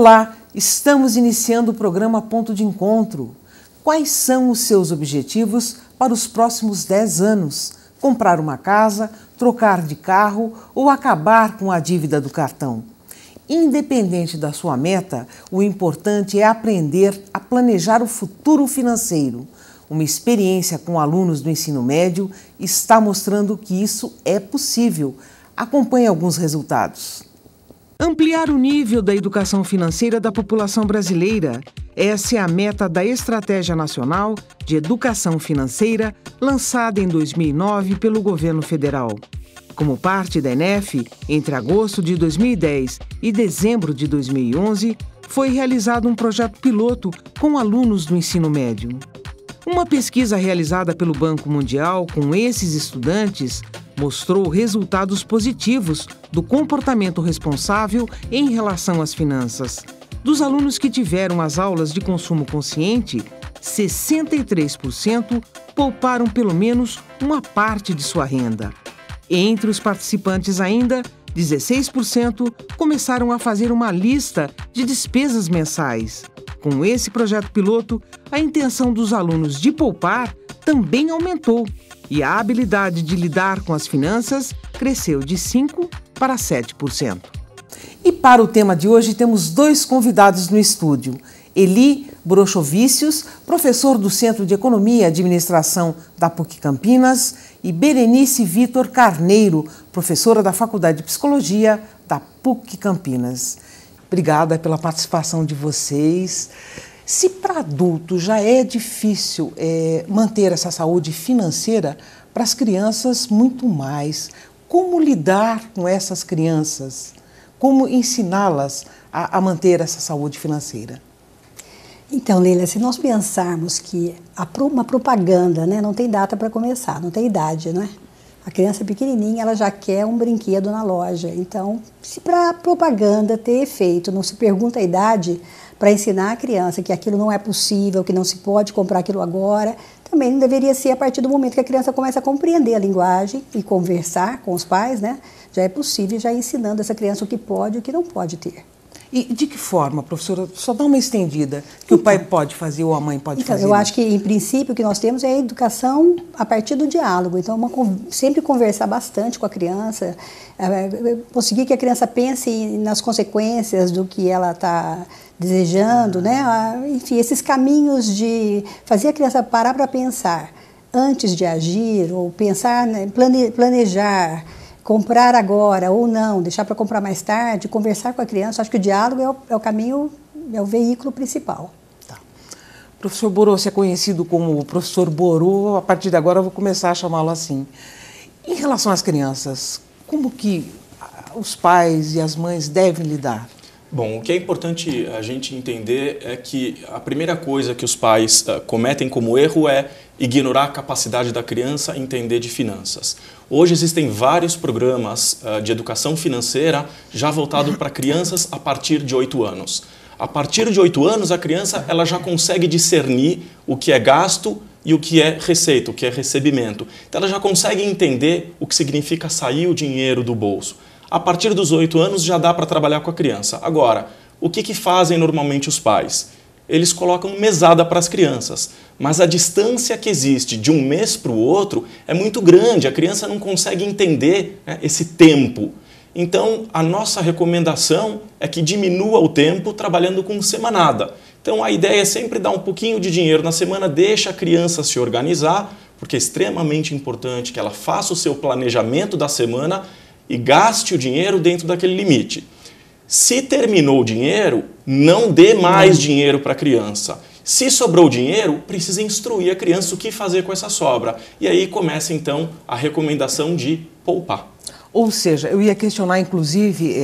Olá, estamos iniciando o programa Ponto de Encontro. Quais são os seus objetivos para os próximos 10 anos? Comprar uma casa, trocar de carro ou acabar com a dívida do cartão? Independente da sua meta, o importante é aprender a planejar o futuro financeiro. Uma experiência com alunos do ensino médio está mostrando que isso é possível. Acompanhe alguns resultados. Ampliar o nível da educação financeira da população brasileira. Essa é a meta da Estratégia Nacional de Educação Financeira, lançada em 2009 pelo governo federal. Como parte da ENEF, entre agosto de 2010 e dezembro de 2011, foi realizado um projeto piloto com alunos do ensino médio. Uma pesquisa realizada pelo Banco Mundial com esses estudantes mostrou resultados positivos do comportamento responsável em relação às finanças. Dos alunos que tiveram as aulas de consumo consciente, 63% pouparam pelo menos uma parte de sua renda. Entre os participantes ainda, 16% começaram a fazer uma lista de despesas mensais. Com esse projeto piloto, a intenção dos alunos de poupar também aumentou e a habilidade de lidar com as finanças cresceu de 5% para 7%. E para o tema de hoje temos dois convidados no estúdio. Eli Brochovicius, professor do Centro de Economia e Administração da PUC Campinas, e Berenice Vitor Carneiro, professora da Faculdade de Psicologia da PUC Campinas. Obrigada pela participação de vocês. Se para adultos já é difícil manter essa saúde financeira, para as crianças muito mais. Como lidar com essas crianças? Como ensiná-las a manter essa saúde financeira? Então, Leila, se nós pensarmos que uma propaganda, né, não tem data para começar, não tem idade, né? A criança pequenininha, ela já quer um brinquedo na loja. Então, se para a propaganda ter efeito, não se pergunta a idade para ensinar a criança que aquilo não é possível, que não se pode comprar aquilo agora, também não deveria ser a partir do momento que a criança começa a compreender a linguagem e conversar com os pais, né? Já é possível, já ensinando essa criança o que pode e o que não pode ter. E de que forma, professora? Só dá uma estendida que o pai pode fazer ou a mãe pode fazer. Eu acho que, em princípio, o que nós temos é a educação a partir do diálogo. Então, sempre conversar bastante com a criança, conseguir que a criança pense nas consequências do que ela está desejando, né? Enfim, esses caminhos de fazer a criança parar para pensar antes de agir, ou pensar, né, planejar, comprar agora ou não, deixar para comprar mais tarde, conversar com a criança. Acho que o diálogo é o caminho, é o veículo principal. Tá. O professor Borô, você é conhecido como o professor Borô, a partir de agora eu vou começar a chamá-lo assim. Em relação às crianças, como que os pais e as mães devem lidar? Bom, o que é importante a gente entender é que a primeira coisa que os pais cometem como erro é ignorar a capacidade da criança em entender de finanças. Hoje existem vários programas de educação financeira já voltados para crianças a partir de 8 anos. A partir de 8 anos, a criança ela já consegue discernir o que é gasto e o que é receita, o que é recebimento. Então ela já consegue entender o que significa sair o dinheiro do bolso. A partir dos 8 anos já dá para trabalhar com a criança. Agora, o que fazem normalmente os pais? Eles colocam mesada para as crianças, mas a distância que existe de um mês para o outro é muito grande, a criança não consegue entender, né, esse tempo. Então, a nossa recomendação é que diminua o tempo trabalhando com semanada. Então, a ideia é sempre dar um pouquinho de dinheiro na semana, deixa a criança se organizar, porque é extremamente importante que ela faça o seu planejamento da semana e gaste o dinheiro dentro daquele limite. Se terminou o dinheiro, não dê mais dinheiro para a criança. Se sobrou dinheiro, precisa instruir a criança o que fazer com essa sobra. E aí começa, então, a recomendação de poupar. Ou seja, eu ia questionar, inclusive,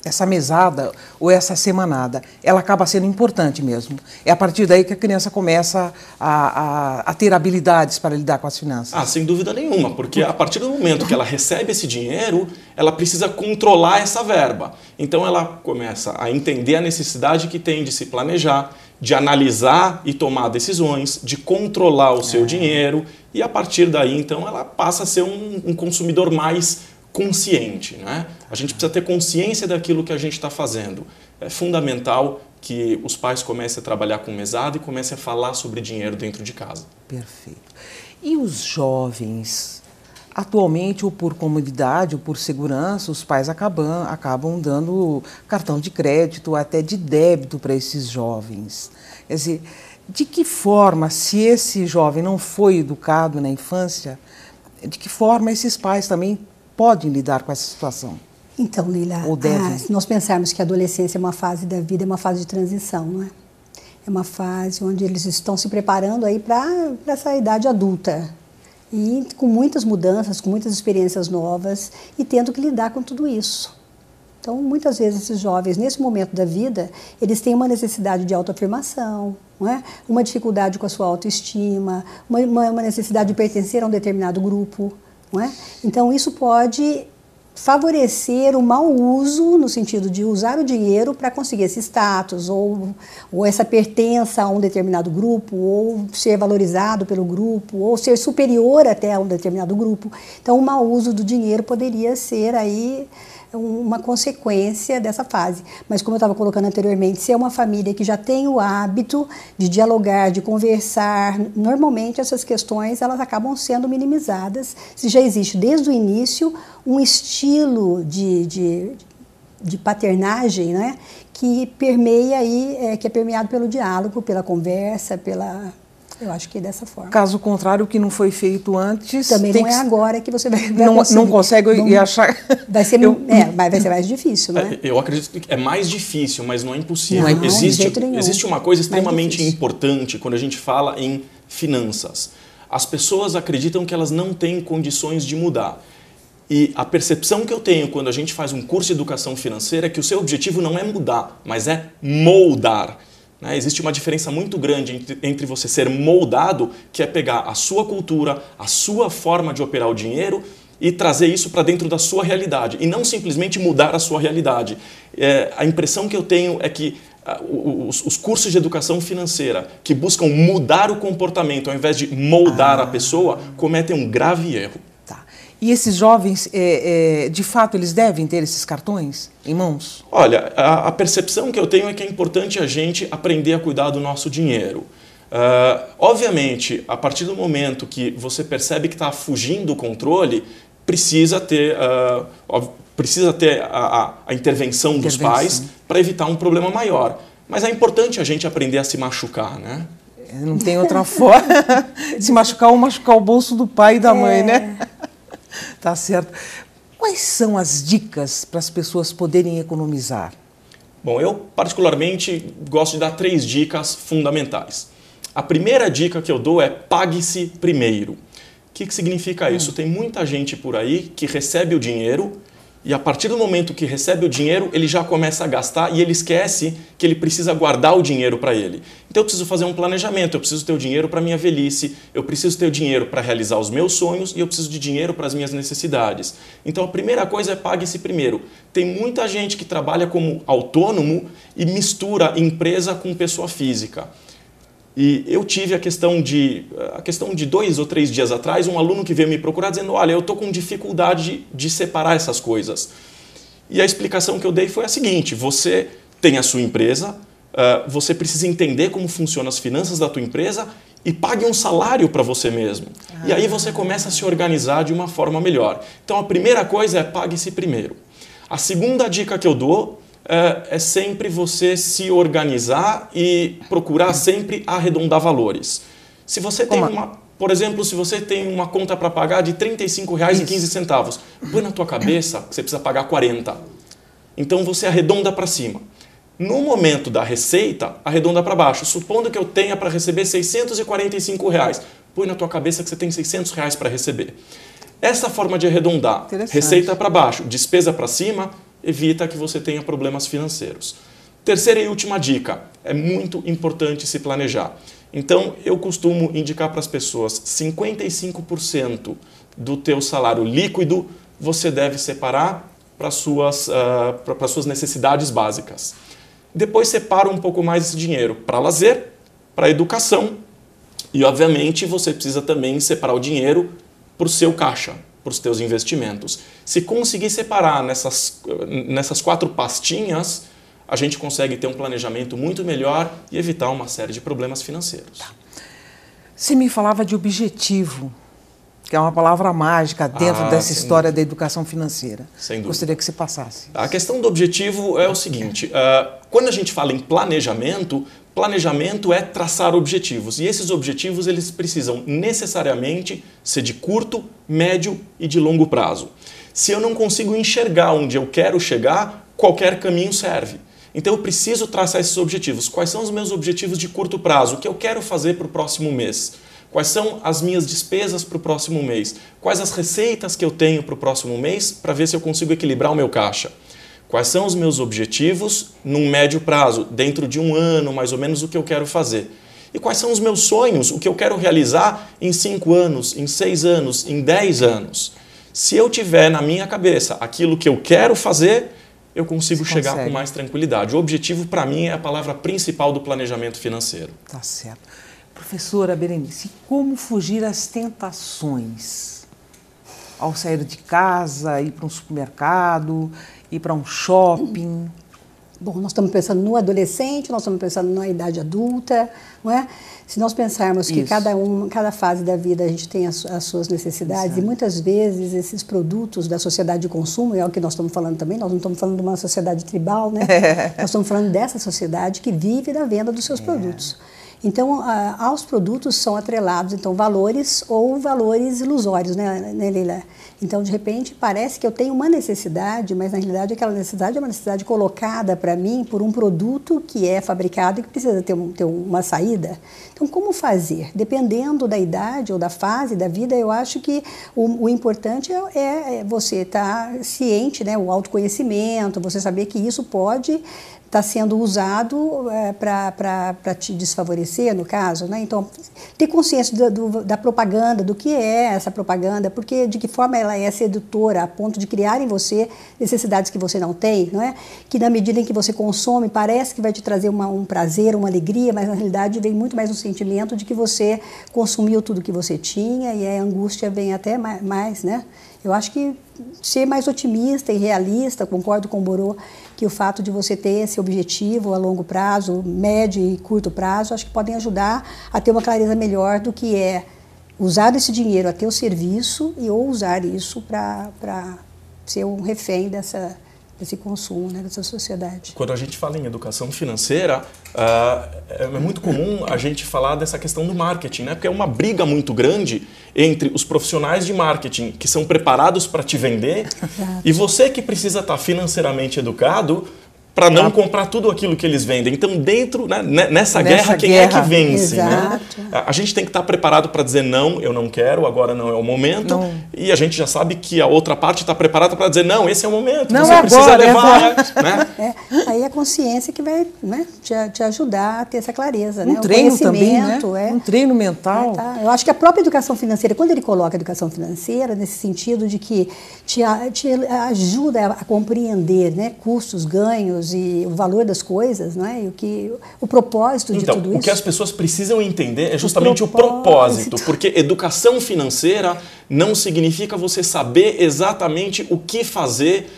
essa mesada ou essa semanada. Ela acaba sendo importante mesmo. É a partir daí que a criança começa a ter habilidades para lidar com as finanças. Ah, sem dúvida nenhuma, porque a partir do momento que ela recebe esse dinheiro, ela precisa controlar essa verba. Então ela começa a entender a necessidade que tem de se planejar, de analisar e tomar decisões, de controlar o seu dinheiro, e a partir daí, então, ela passa a ser um consumidor mais consciente, né? A gente precisa ter consciência daquilo que a gente está fazendo. É fundamental que os pais comecem a trabalhar com mesada e comecem a falar sobre dinheiro dentro de casa. Perfeito. E os jovens? Atualmente, ou por comodidade, ou por segurança, os pais acabam dando cartão de crédito, até de débito para esses jovens. Quer dizer, de que forma, se esse jovem não foi educado na infância, de que forma esses pais também podem lidar com essa situação? Então, Lila, se nós pensarmos que a adolescência é uma fase da vida, é uma fase de transição, não é? É uma fase onde eles estão se preparando aí para essa idade adulta. E com muitas mudanças, com muitas experiências novas e tendo que lidar com tudo isso. Então, muitas vezes esses jovens, nesse momento da vida, eles têm uma necessidade de autoafirmação, não é? Uma dificuldade com a sua autoestima, uma necessidade de pertencer a um determinado grupo, não é? Então, isso pode favorecer o mau uso, no sentido de usar o dinheiro para conseguir esse status, ou essa pertença a um determinado grupo, ou ser valorizado pelo grupo, ou ser superior até a um determinado grupo. Então, o mau uso do dinheiro poderia ser aí uma consequência dessa fase. Mas, como eu estava colocando anteriormente, se é uma família que já tem o hábito de dialogar, de conversar, normalmente essas questões elas acabam sendo minimizadas, se já existe desde o início um estilo de paternagem, né, que permeia aí, que é permeado pelo diálogo, pela conversa, eu acho que é dessa forma. Caso contrário, o que não foi feito antes... Também não é agora que você vai conseguir. Não consegue achar... Vai ser mais difícil, não é? Eu acredito que é mais difícil, mas não é impossível. Não, existe uma coisa extremamente importante quando a gente fala em finanças. As pessoas acreditam que elas não têm condições de mudar. E a percepção que eu tenho quando a gente faz um curso de educação financeira é que o seu objetivo não é mudar, mas é moldar. Existe uma diferença muito grande entre você ser moldado, que é pegar a sua cultura, a sua forma de operar o dinheiro e trazer isso para dentro da sua realidade, e não simplesmente mudar a sua realidade. A impressão que eu tenho é que os cursos de educação financeira que buscam mudar o comportamento ao invés de moldar a pessoa, cometem um grave erro. E esses jovens, de fato, eles devem ter esses cartões em mãos? Olha, a percepção que eu tenho é que é importante a gente aprender a cuidar do nosso dinheiro. Obviamente, a partir do momento que você percebe que está fugindo do controle, precisa ter a intervenção dos pais para evitar um problema maior. Mas é importante a gente aprender a se machucar, né? Não tem outra forma. Se machucar ou machucar o bolso do pai e da mãe, né? Tá certo. Quais são as dicas para as pessoas poderem economizar? Bom, eu particularmente gosto de dar 3 dicas fundamentais. A primeira dica que eu dou é pague-se primeiro. O que significa isso? Tem muita gente por aí que recebe o dinheiro e a partir do momento que recebe o dinheiro, ele já começa a gastar e ele esquece que ele precisa guardar o dinheiro para ele. Então eu preciso fazer um planejamento, eu preciso ter o dinheiro para a minha velhice, eu preciso ter o dinheiro para realizar os meus sonhos e eu preciso de dinheiro para as minhas necessidades. Então a primeira coisa é pague-se primeiro. Tem muita gente que trabalha como autônomo e mistura empresa com pessoa física. E eu tive a questão de 2 ou 3 dias atrás, um aluno que veio me procurar dizendo, olha, eu estou com dificuldade de separar essas coisas. E a explicação que eu dei foi a seguinte, você tem a sua empresa, você precisa entender como funcionam as finanças da tua empresa e pague um salário para você mesmo. E aí você começa a se organizar de uma forma melhor. Então a primeira coisa é pague-se primeiro. A segunda dica que eu dou é sempre você se organizar e procurar sempre arredondar valores. Se você tem por exemplo, se você tem uma conta para pagar de R$ 35,15, põe na tua cabeça que você precisa pagar 40. Então você arredonda para cima. No momento da receita, arredonda para baixo. Supondo que eu tenha para receber R$ 645, põe na tua cabeça que você tem R$ 600 para receber. Essa forma de arredondar, receita para baixo, despesa para cima, evita que você tenha problemas financeiros. Terceira e última dica, é muito importante se planejar. Então, eu costumo indicar para as pessoas, 55% do teu salário líquido você deve separar para as suas necessidades básicas. Depois separa um pouco mais esse dinheiro para lazer, para educação e, obviamente, você precisa também separar o dinheiro para o seu caixa, para os teus investimentos. Se conseguir separar nessas 4 pastinhas, a gente consegue ter um planejamento muito melhor e evitar uma série de problemas financeiros. Tá. Você me falava de objetivo, que é uma palavra mágica dentro dessa história da educação financeira. Sem dúvida. Gostaria que você passasse. A questão do objetivo é o seguinte, quando a gente fala em planejamento, planejamento é traçar objetivos. E esses objetivos eles precisam necessariamente ser de curto, médio e de longo prazo. Se eu não consigo enxergar onde eu quero chegar, qualquer caminho serve. Então eu preciso traçar esses objetivos. Quais são os meus objetivos de curto prazo? O que eu quero fazer para o próximo mês? Quais são as minhas despesas para o próximo mês? Quais as receitas que eu tenho para o próximo mês para ver se eu consigo equilibrar o meu caixa? Quais são os meus objetivos num médio prazo, dentro de um ano, mais ou menos, o que eu quero fazer? E quais são os meus sonhos, o que eu quero realizar em 5 anos, em 6 anos, em 10 anos? Se eu tiver na minha cabeça aquilo que eu quero fazer, eu consigo chegar com mais tranquilidade. O objetivo, para mim, é a palavra principal do planejamento financeiro. Tá certo. Professora Berenice, como fugir às tentações? Ao sair de casa, ir para um supermercado, ir para um shopping? Bom, nós estamos pensando no adolescente, nós estamos pensando na idade adulta, não é? Se nós pensarmos que cada fase da vida a gente tem as suas necessidades. Exato. E muitas vezes esses produtos da sociedade de consumo, é o que nós estamos falando também, nós não estamos falando de uma sociedade tribal, né? Nós estamos falando dessa sociedade que vive da venda dos seus produtos. Então, aos produtos são atrelados, então, valores ou valores ilusórios, né, Leila? Então, de repente, parece que eu tenho uma necessidade, mas, na realidade, aquela necessidade é uma necessidade colocada para mim por um produto que é fabricado e que precisa ter uma saída. Então, como fazer? Dependendo da idade ou da fase da vida, eu acho que o importante é você estar ciente, né, o autoconhecimento, você saber que isso pode está sendo usado para te desfavorecer, no caso, né? Então, ter consciência da propaganda, do que é essa propaganda, porque de que forma ela é sedutora, a ponto de criar em você necessidades que você não tem, não é? Que na medida em que você consome, parece que vai te trazer um prazer, uma alegria, mas na realidade vem muito mais um sentimento de que você consumiu tudo que você tinha e a angústia vem até mais, né? Eu acho que ser mais otimista e realista, concordo com o Borô, que o fato de você ter esse objetivo a longo prazo, médio e curto prazo, acho que podem ajudar a ter uma clareza melhor do que é usar esse dinheiro a teu serviço ou usar isso para ser um refém desse consumo, né, dessa sociedade. Quando a gente fala em educação financeira, é muito comum a gente falar dessa questão do marketing, né? Porque é uma briga muito grande entre os profissionais de marketing que são preparados para te vender. Exato. E você que precisa estar financeiramente educado para não comprar tudo aquilo que eles vendem. Então, dentro, né, nessa guerra, quem é que vence? Né? A gente tem que estar preparado para dizer não, eu não quero, agora não é o momento. Não. E a gente já sabe que a outra parte está preparada para dizer não, esse é o momento, não, você precisa agora, levar. Né? Aí a consciência que vai, né, te ajudar a ter essa clareza. Um né? treino também, né? Um treino mental. Eu acho que a própria educação financeira, quando ele coloca a educação financeira, nesse sentido de que te ajuda a compreender, né, custos, ganhos, e o valor das coisas, não é? E o propósito de tudo isso. O que as pessoas precisam entender é justamente o propósito, porque educação financeira não significa você saber exatamente o que fazer,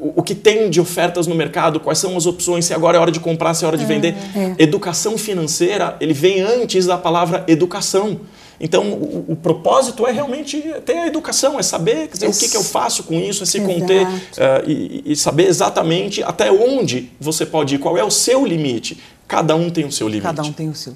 o que tem de ofertas no mercado, quais são as opções, se agora é hora de comprar, se é hora de vender. Educação financeira, ele vem antes da palavra educação. Então, o propósito é realmente ter a educação, é saber o que eu faço com isso, é se conter e saber exatamente até onde você pode ir, qual é o seu limite. Cada um tem o seu limite. Cada um tem o seu.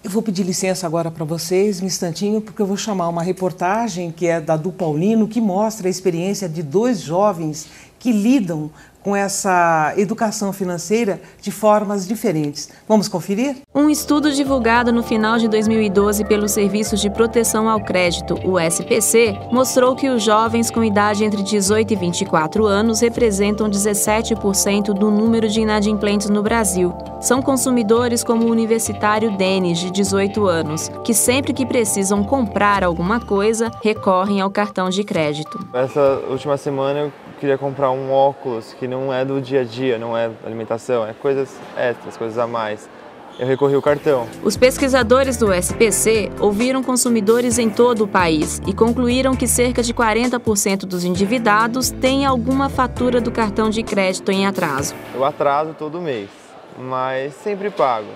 Eu vou pedir licença agora para vocês, um instantinho, porque eu vou chamar uma reportagem que é da Du Paulino, que mostra a experiência de 2 jovens que lidam com essa educação financeira de formas diferentes. Vamos conferir? Um estudo divulgado no final de 2012 pelo Serviço de Proteção ao Crédito, o SPC, mostrou que os jovens com idade entre 18 e 24 anos representam 17% do número de inadimplentes no Brasil. São consumidores como o universitário Denis, de 18 anos, que sempre que precisam comprar alguma coisa, recorrem ao cartão de crédito. Essa última semana eu queria comprar um óculos que não é do dia a dia, não é alimentação, é coisas extras, coisas a mais. eu recorri ao cartão. Os pesquisadores do SPC ouviram consumidores em todo o país e concluíram que cerca de 40% dos endividados têm alguma fatura do cartão de crédito em atraso. Eu atraso todo mês, mas sempre pago.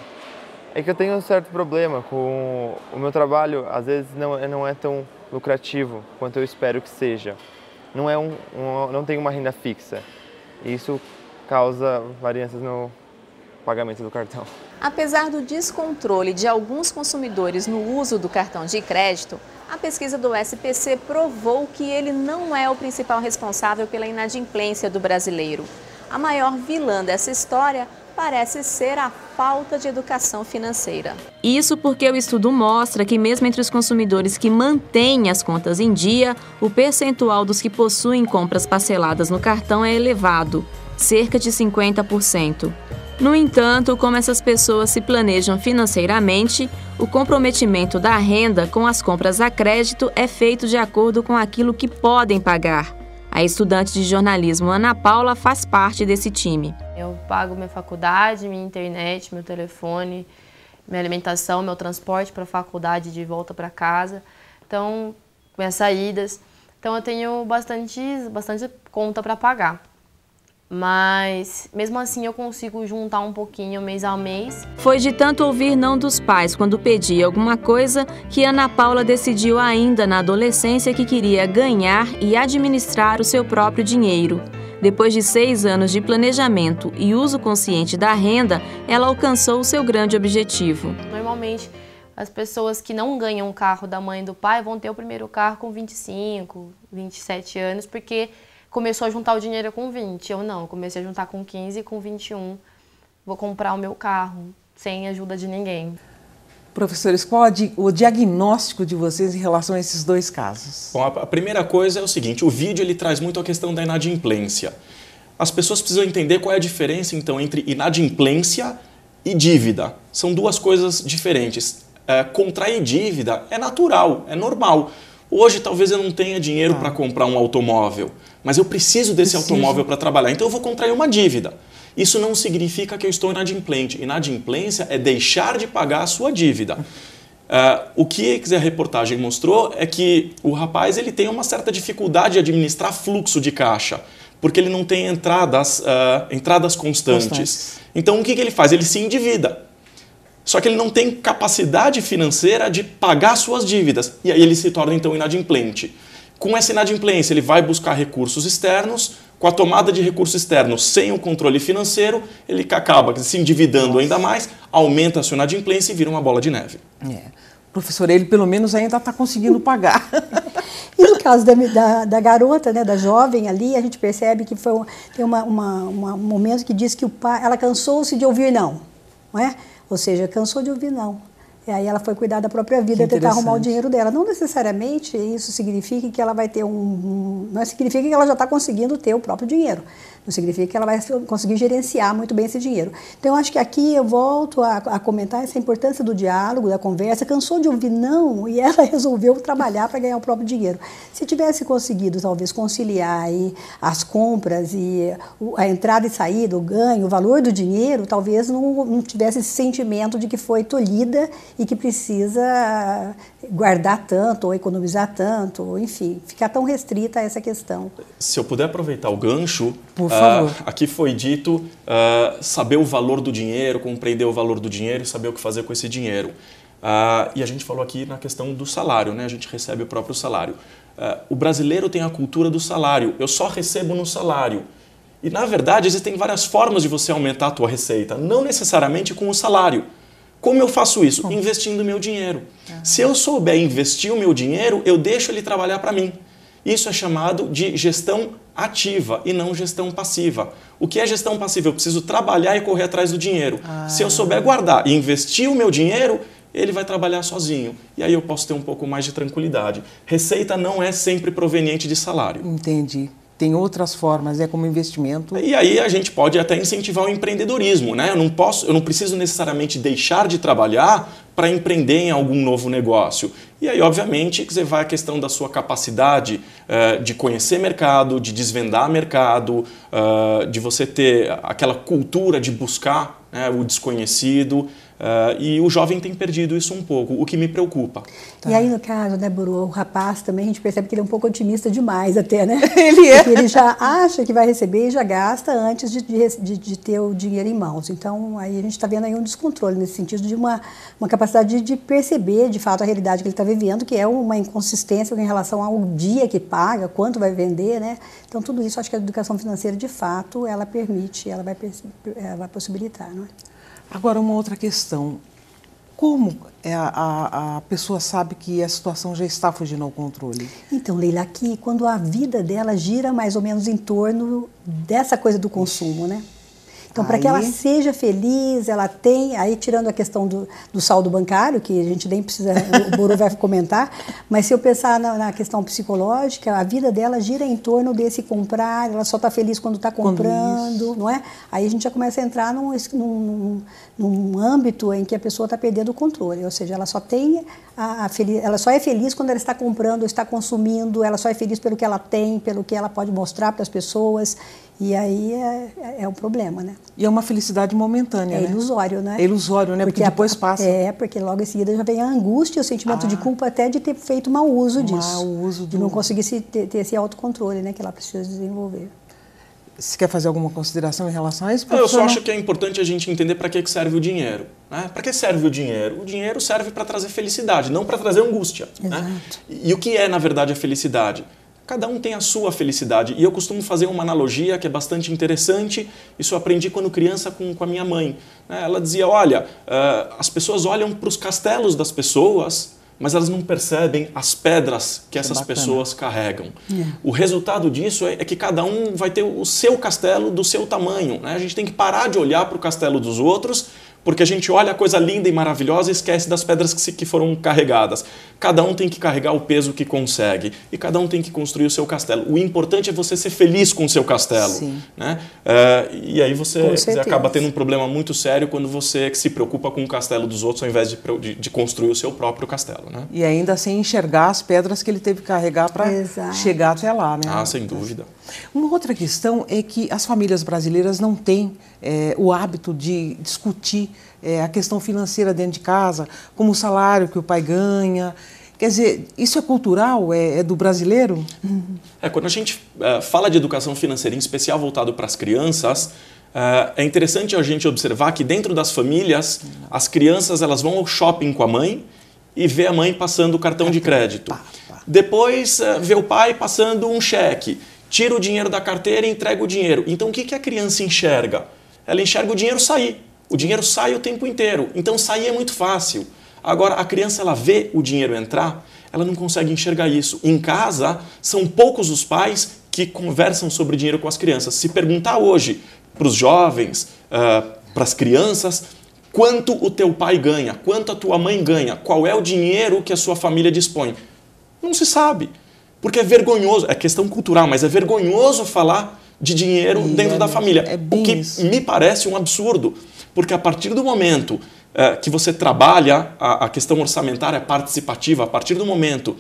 É que eu tenho um certo problema com o meu trabalho, às vezes não é tão lucrativo quanto eu espero que seja. Não tenho uma renda fixa. Isso causa variâncias no pagamento do cartão. Apesar do descontrole de alguns consumidores no uso do cartão de crédito, a pesquisa do SPC provou que ele não é o principal responsável pela inadimplência do brasileiro. A maior vilã dessa história parece ser a falta de educação financeira. Isso porque o estudo mostra que mesmo entre os consumidores que mantêm as contas em dia, o percentual dos que possuem compras parceladas no cartão é elevado, cerca de 50%. No entanto, como essas pessoas se planejam financeiramente, o comprometimento da renda com as compras a crédito é feito de acordo com aquilo que podem pagar. A estudante de jornalismo Ana Paula faz parte desse time. Eu pago minha faculdade, minha internet, meu telefone, minha alimentação, meu transporte para a faculdade de volta para casa. Então, minhas saídas. Então eu tenho bastante conta para pagar. Mas, mesmo assim, eu consigo juntar um pouquinho mês a mês. Foi de tanto ouvir não dos pais quando pedia alguma coisa que Ana Paula decidiu ainda na adolescência que queria ganhar e administrar o seu próprio dinheiro. Depois de 6 anos de planejamento e uso consciente da renda, ela alcançou o seu grande objetivo. Normalmente, as pessoas que não ganham o carro da mãe e do pai vão ter o primeiro carro com 25, 27 anos, porque começou a juntar o dinheiro com 20. Eu não, comecei a juntar com 15 e com 21. Vou comprar o meu carro, sem ajuda de ninguém. Professores, qual o diagnóstico de vocês em relação a esses dois casos? Bom, a primeira coisa é o seguinte, o vídeo ele traz muito a questão da inadimplência. As pessoas precisam entender qual é a diferença, então, entre inadimplência e dívida. São duas coisas diferentes. Contrair dívida é natural, é normal. Hoje, talvez eu não tenha dinheiro para comprar um automóvel, mas eu preciso desse automóvel para trabalhar, então eu vou contrair uma dívida. Isso não significa que eu estou inadimplente. Inadimplência é deixar de pagar a sua dívida. O que a reportagem mostrou é que o rapaz ele tem uma certa dificuldade de administrar fluxo de caixa, porque ele não tem entradas constantes. Então, o que ele faz? Ele se endivida. Só que ele não tem capacidade financeira de pagar suas dívidas. E aí ele se torna, então, inadimplente. Com essa inadimplência, ele vai buscar recursos externos. Com a tomada de recursos externos sem o controle financeiro, ele acaba se endividando ainda mais, aumenta a sua inadimplência e vira uma bola de neve. Professor, ele pelo menos ainda está conseguindo pagar. E no caso da garota, né, da jovem ali, a gente percebe que tem um momento que diz que o pai, ela cansou-se de ouvir não é? Ou seja, cansou de ouvir não. E aí ela foi cuidar da própria vida, tentar arrumar o dinheiro dela. Não necessariamente isso significa que ela vai ter não significa que ela já está conseguindo ter o próprio dinheiro. Não significa que ela vai conseguir gerenciar muito bem esse dinheiro. Então, eu acho que aqui eu volto a comentar essa importância do diálogo, da conversa. Cansou de ouvir não e ela resolveu trabalhar para ganhar o próprio dinheiro. Se tivesse conseguido, talvez, conciliar aí as compras e a entrada e saída, o ganho, o valor do dinheiro, talvez não tivesse esse sentimento de que foi tolhida e que precisa guardar tanto ou economizar tanto, ou, enfim, ficar tão restrita a essa questão. Se eu puder aproveitar o gancho, por favor. Aqui foi dito saber o valor do dinheiro, compreender o valor do dinheiro e saber o que fazer com esse dinheiro. E a gente falou aqui na questão do salário, né? A gente recebe o próprio salário. O brasileiro tem a cultura do salário, eu só recebo no salário. E, na verdade, existem várias formas de você aumentar a tua receita, não necessariamente com o salário. Como eu faço isso? Investindo o meu dinheiro. Se eu souber investir o meu dinheiro, eu deixo ele trabalhar para mim. Isso é chamado de gestão ativa e não gestão passiva. O que é gestão passiva? Eu preciso trabalhar e correr atrás do dinheiro. Se eu souber guardar e investir o meu dinheiro, ele vai trabalhar sozinho. E aí eu posso ter um pouco mais de tranquilidade. Receita não é sempre proveniente de salário. Entendi. Tem outras formas, como investimento. E aí a gente pode até incentivar o empreendedorismo, né? Eu não preciso necessariamente deixar de trabalhar para empreender em algum novo negócio. E aí, obviamente, você vai a questão da sua capacidade de conhecer mercado, de desvendar mercado, de você ter aquela cultura de buscar, né, o desconhecido. E o jovem tem perdido isso um pouco, o que me preocupa. Tá. E aí, no caso, né, Buru, o rapaz também, a gente percebe que ele é um pouco otimista demais até, né? Ele é. Porque ele já acha que vai receber e já gasta antes de ter o dinheiro em mãos. Então, aí a gente está vendo aí um descontrole nesse sentido de uma capacidade de perceber, de fato, a realidade que ele está vivendo, que é uma inconsistência em relação ao dia que paga, quanto vai vender, né? Então, tudo isso, acho que a educação financeira, de fato, ela permite, ela vai possibilitar, não é? Agora, uma outra questão. Como a pessoa sabe que a situação já está fugindo ao controle? Então, Leila, aqui, quando a vida dela gira mais ou menos em torno dessa coisa do consumo, né? Então, para que ela seja feliz, ela tem, aí tirando a questão do saldo bancário, que a gente nem precisa, o Buru vai comentar, mas se eu pensar na questão psicológica, a vida dela gira em torno desse comprar, ela só está feliz quando está comprando, não é? Aí a gente já começa a entrar num âmbito em que a pessoa está perdendo o controle, ou seja, ela só tem ela só é feliz quando ela está comprando, está consumindo, ela só é feliz pelo que ela tem, pelo que ela pode mostrar para as pessoas. E aí é um problema, né? E é uma felicidade momentânea, né? É ilusório, né? É ilusório, né? Porque depois passa. Porque logo em seguida já vem a angústia, o sentimento de culpa até de ter feito mau uso disso. Mau uso de não conseguir ter esse autocontrole, né? Que ela precisa desenvolver. Você quer fazer alguma consideração em relação a isso? Eu só acho que é importante a gente entender para que serve o dinheiro. Né? Para que serve o dinheiro? O dinheiro serve para trazer felicidade, não para trazer angústia. Né? E o que é, na verdade, a felicidade? Cada um tem a sua felicidade. E eu costumo fazer uma analogia que é bastante interessante. Isso eu aprendi quando criança com a minha mãe. Ela dizia, olha, as pessoas olham para os castelos das pessoas, mas elas não percebem as pedras que essas pessoas carregam. O resultado disso é que cada um vai ter o seu castelo do seu tamanho. Né? A gente tem que parar de olhar para o castelo dos outros, porque a gente olha a coisa linda e maravilhosa e esquece das pedras que foram carregadas. Cada um tem que carregar o peso que consegue e cada um tem que construir o seu castelo. O importante é você ser feliz com o seu castelo. Sim. Né? E aí você acaba tendo um problema muito sério quando você se preocupa com o castelo dos outros ao invés de construir o seu próprio castelo. Né? E ainda sem enxergar as pedras que ele teve que carregar para chegar até lá. Né? Ah, sem dúvida. Uma outra questão é que as famílias brasileiras não têm o hábito de discutir a questão financeira dentro de casa, como o salário que o pai ganha. Quer dizer, isso é cultural? É do brasileiro? Quando a gente fala de educação financeira, em especial voltado para as crianças, é interessante a gente observar que dentro das famílias, as crianças elas vão ao shopping com a mãe e vê a mãe passando o cartão de crédito. Depois vê o pai passando um cheque, tira o dinheiro da carteira e entrega o dinheiro. Então o que a criança enxerga? Ela enxerga o dinheiro sair. O dinheiro sai o tempo inteiro, então sair é muito fácil. Agora, a criança ela vê o dinheiro entrar, ela não consegue enxergar isso. Em casa, são poucos os pais que conversam sobre dinheiro com as crianças. Se perguntar hoje para os jovens, para as crianças, quanto o teu pai ganha, quanto a tua mãe ganha, qual é o dinheiro que a sua família dispõe, não se sabe. Porque é vergonhoso, é questão cultural, mas é vergonhoso falar de dinheiro dentro da família. O que me parece um absurdo. Porque a partir do momento que você trabalha a questão orçamentária participativa, a partir do momento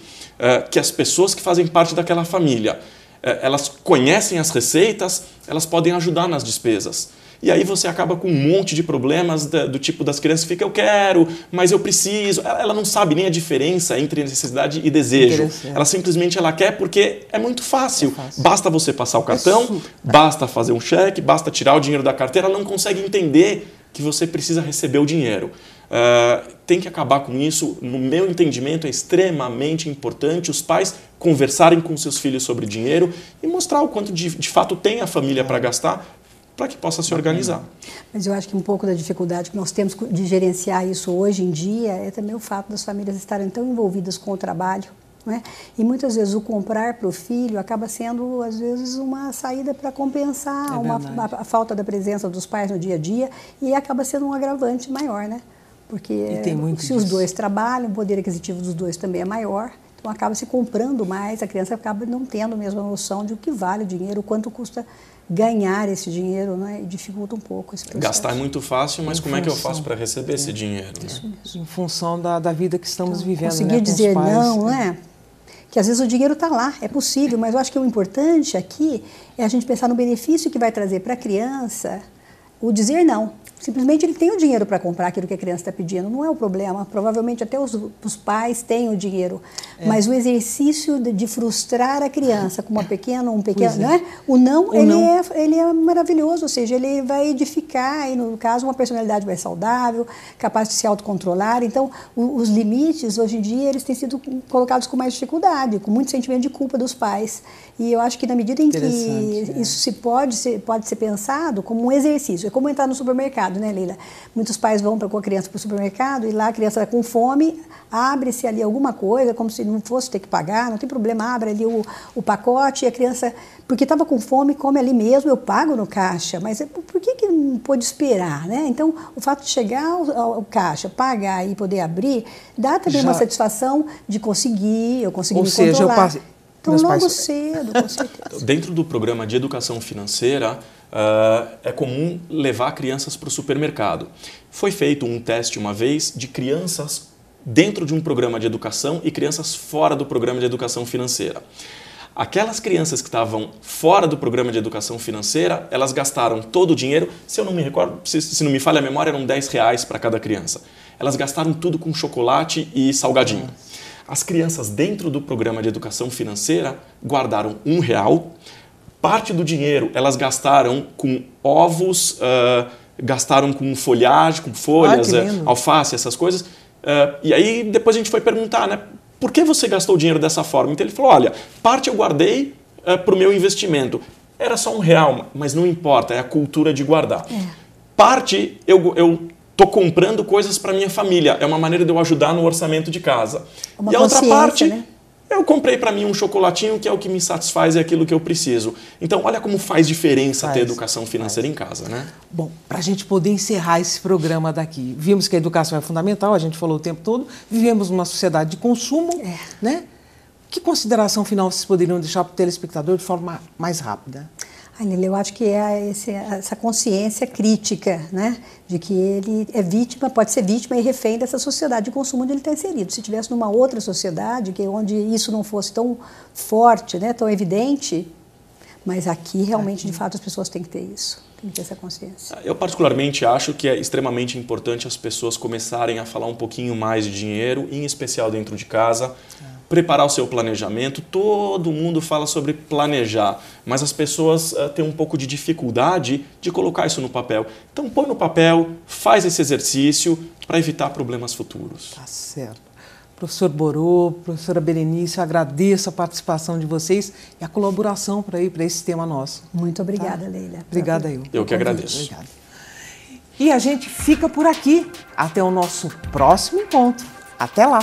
que as pessoas que fazem parte daquela família, elas conhecem as receitas, elas podem ajudar nas despesas. E aí você acaba com um monte de problemas do tipo das crianças que ficam, eu quero, mas eu preciso. Ela não sabe nem a diferença entre necessidade e desejo. Ela simplesmente quer porque é muito fácil. Basta você passar o cartão, basta fazer um cheque, basta tirar o dinheiro da carteira, ela não consegue entender que você precisa receber o dinheiro. Tem que acabar com isso. No meu entendimento, é extremamente importante os pais conversarem com seus filhos sobre dinheiro e mostrar o quanto de fato tem a família para gastar, para que possa se organizar. Mas eu acho que um pouco da dificuldade que nós temos de gerenciar isso hoje em dia é também o fato das famílias estarem tão envolvidas com o trabalho, né? E muitas vezes o comprar para o filho acaba sendo, às vezes, uma saída para compensar a falta da presença dos pais no dia a dia e acaba sendo um agravante maior, né? Porque se os dois trabalham, o poder aquisitivo dos dois também é maior, então acaba se comprando mais, a criança acaba não tendo a mesma noção de o que vale o dinheiro, o quanto custa ganhar esse dinheiro, né? E dificulta um pouco esse processo. Gastar é muito fácil, mas como é que eu faço para receber esse dinheiro? Isso mesmo. Em função da vida que estamos vivendo, conseguir dizer não, né? Que às vezes o dinheiro está lá, é possível, mas eu acho que o importante aqui é a gente pensar no benefício que vai trazer para a criança o dizer não. Simplesmente ele tem o dinheiro para comprar aquilo que a criança está pedindo, não é o problema. Provavelmente até os pais têm o dinheiro, mas o exercício de frustrar a criança com um pequeno, não é? O não, ele é maravilhoso, ou seja, ele vai edificar, e no caso uma personalidade mais saudável, capaz de se autocontrolar. Então, os limites, hoje em dia, eles têm sido colocados com mais dificuldade, com muito sentimento de culpa dos pais. E eu acho que na medida em que isso pode ser pensado como um exercício, é como entrar no supermercado, né, Leila? Muitos pais vão com a criança para o supermercado e lá a criança está com fome, abre-se ali alguma coisa, como se não fosse ter que pagar, não tem problema, abre ali o pacote e a criança, porque estava com fome, come ali mesmo, eu pago no caixa, mas por que não pode esperar, né? Então, o fato de chegar ao caixa, pagar e poder abrir, dá também uma satisfação de conseguir, eu consegui me controlar. Eu passei... Então, logo cedo, com certeza. Dentro do programa de educação financeira, é comum levar crianças para o supermercado. Foi feito um teste uma vez de crianças dentro de um programa de educação e crianças fora do programa de educação financeira. Aquelas crianças que estavam fora do programa de educação financeira, elas gastaram todo o dinheiro, se eu não me recordo, se não me falha a memória, eram R$10 para cada criança. Elas gastaram tudo com chocolate e salgadinho. As crianças dentro do programa de educação financeira guardaram R$1. Parte do dinheiro elas gastaram com ovos, gastaram com folhagem, com folhas, alface, essas coisas. E aí depois a gente foi perguntar, né, por que você gastou o dinheiro dessa forma? Então ele falou, olha, parte eu guardei para o meu investimento. Era só R$1, mas não importa, é a cultura de guardar. Parte eu estou comprando coisas para minha família. É uma maneira de eu ajudar no orçamento de casa. E a outra parte, né? Eu comprei para mim um chocolatinho que é o que me satisfaz e é aquilo que eu preciso. Então, olha como faz diferença ter educação financeira em casa, né? Bom, para a gente poder encerrar esse programa daqui, vimos que a educação é fundamental, a gente falou o tempo todo, vivemos numa sociedade de consumo, né? Que consideração final vocês poderiam deixar para o telespectador de forma mais rápida? Lili, eu acho que é essa consciência crítica, né, de que ele é vítima, pode ser vítima e refém dessa sociedade de consumo onde ele está inserido. Se tivesse numa outra sociedade, onde isso não fosse tão forte, né, tão evidente, mas aqui realmente, de fato, as pessoas têm que ter isso, têm que ter essa consciência. Eu particularmente acho que é extremamente importante as pessoas começarem a falar um pouquinho mais de dinheiro, em especial dentro de casa, preparar o seu planejamento. Todo mundo fala sobre planejar, mas as pessoas têm um pouco de dificuldade de colocar isso no papel. Então põe no papel, faz esse exercício para evitar problemas futuros. Tá certo. Professor Borô, professora Berenice, eu agradeço a participação de vocês e a colaboração para esse tema nosso. Muito obrigada, Leila. Obrigada eu. Eu que agradeço. Obrigada. E a gente fica por aqui. Até o nosso próximo encontro. Até lá!